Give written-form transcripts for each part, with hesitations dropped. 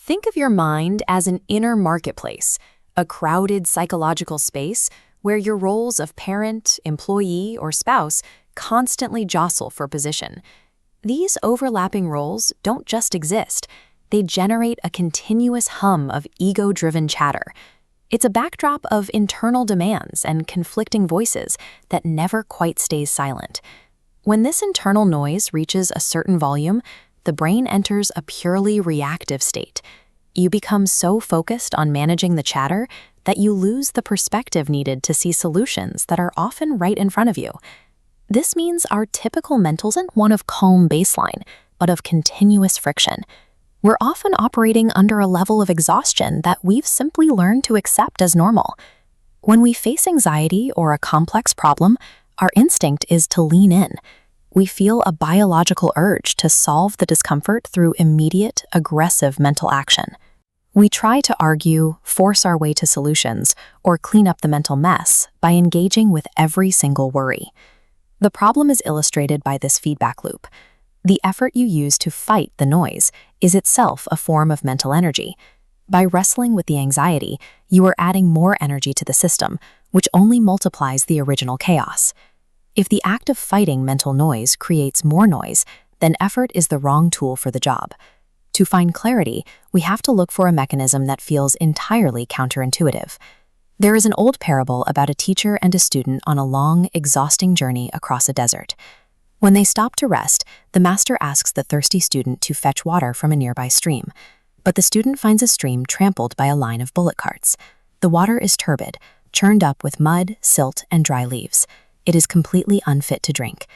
Think of your mind as an inner marketplace, a crowded psychological space where your roles of parent, employee, or spouse constantly jostle for position. These overlapping roles don't just exist, they generate a continuous hum of ego-driven chatter. It's a backdrop of internal demands and conflicting voices that never quite stays silent. When this internal noise reaches a certain volume, the brain enters a purely reactive state. You become so focused on managing the chatter that you lose the perspective needed to see solutions that are often right in front of you. This means our typical mental isn't one of calm baseline, but of continuous friction. We're often operating under a level of exhaustion that we've simply learned to accept as normal. When we face anxiety or a complex problem, our instinct is to lean in. We feel a biological urge to solve the discomfort through immediate, aggressive mental action. We try to argue, force our way to solutions, or clean up the mental mess by engaging with every single worry. The problem is illustrated by this feedback loop. The effort you use to fight the noise is itself a form of mental energy. By wrestling with the anxiety, you are adding more energy to the system, which only multiplies the original chaos. If the act of fighting mental noise creates more noise, then effort is the wrong tool for the job. To find clarity, we have to look for a mechanism that feels entirely counterintuitive. There is an old parable about a teacher and a student on a long, exhausting journey across a desert. When they stop to rest, the master asks the thirsty student to fetch water from a nearby stream. But the student finds a stream trampled by a line of bullock carts. The water is turbid, churned up with mud, silt, and dry leaves. It is completely unfit to drink.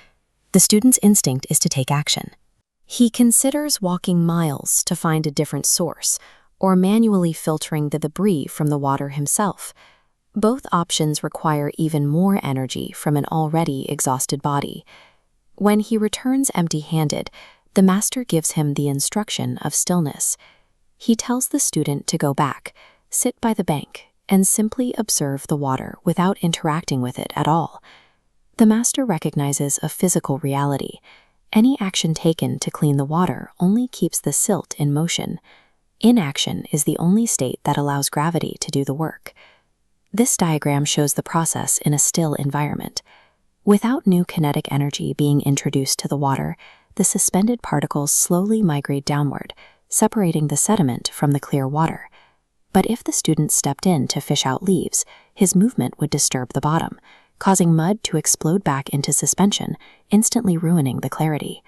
The student's instinct is to take action. He considers walking miles to find a different source, or manually filtering the debris from the water himself. Both options require even more energy from an already exhausted body. When he returns empty-handed, the master gives him the instruction of stillness. He tells the student to go back, sit by the bank, and simply observe the water without interacting with it at all. The master recognizes a physical reality. Any action taken to clean the water only keeps the silt in motion. Inaction is the only state that allows gravity to do the work. This diagram shows the process in a still environment. Without new kinetic energy being introduced to the water, the suspended particles slowly migrate downward, separating the sediment from the clear water. But if the student stepped in to fish out leaves, his movement would disturb the bottom, causing mud to explode back into suspension, instantly ruining the clarity.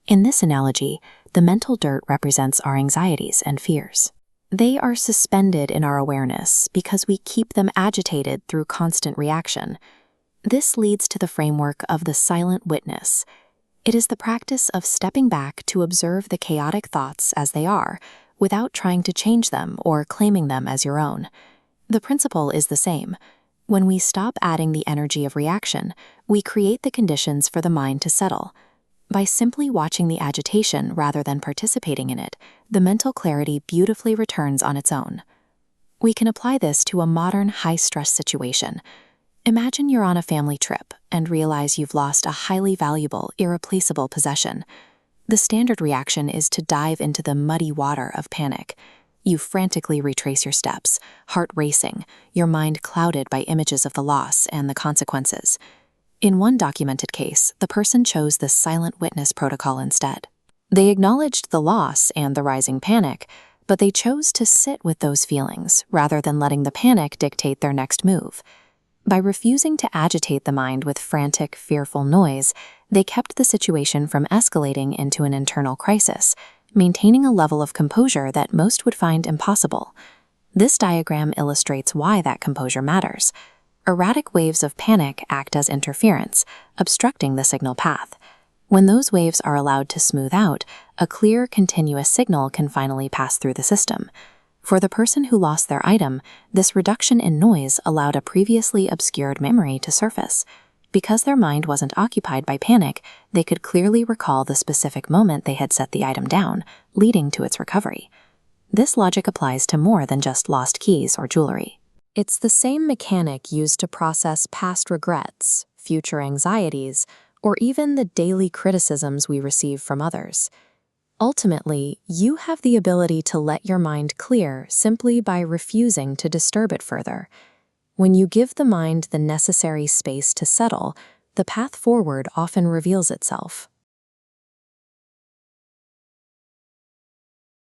In this analogy, the mental dirt represents our anxieties and fears. They are suspended in our awareness because we keep them agitated through constant reaction. This leads to the framework of the silent witness. It is the practice of stepping back to observe the chaotic thoughts as they are, without trying to change them or claiming them as your own. The principle is the same. When we stop adding the energy of reaction, we create the conditions for the mind to settle. By simply watching the agitation rather than participating in it, the mental clarity beautifully returns on its own. We can apply this to a modern high-stress situation. Imagine you're on a family trip and realize you've lost a highly valuable, irreplaceable possession. The standard reaction is to dive into the muddy water of panic. You frantically retrace your steps, heart racing, your mind clouded by images of the loss and the consequences. In one documented case, the person chose the silent witness protocol instead. They acknowledged the loss and the rising panic, but they chose to sit with those feelings rather than letting the panic dictate their next move. By refusing to agitate the mind with frantic, fearful noise, they kept the situation from escalating into an internal crisis, maintaining a level of composure that most would find impossible. This diagram illustrates why that composure matters. Erratic waves of panic act as interference, obstructing the signal path. When those waves are allowed to smooth out, a clear, continuous signal can finally pass through the system. For the person who lost their item, this reduction in noise allowed a previously obscured memory to surface. Because their mind wasn't occupied by panic, they could clearly recall the specific moment they had set the item down, leading to its recovery. This logic applies to more than just lost keys or jewelry. It's the same mechanic used to process past regrets, future anxieties, or even the daily criticisms we receive from others. Ultimately, you have the ability to let your mind clear simply by refusing to disturb it further. When you give the mind the necessary space to settle, the path forward often reveals itself.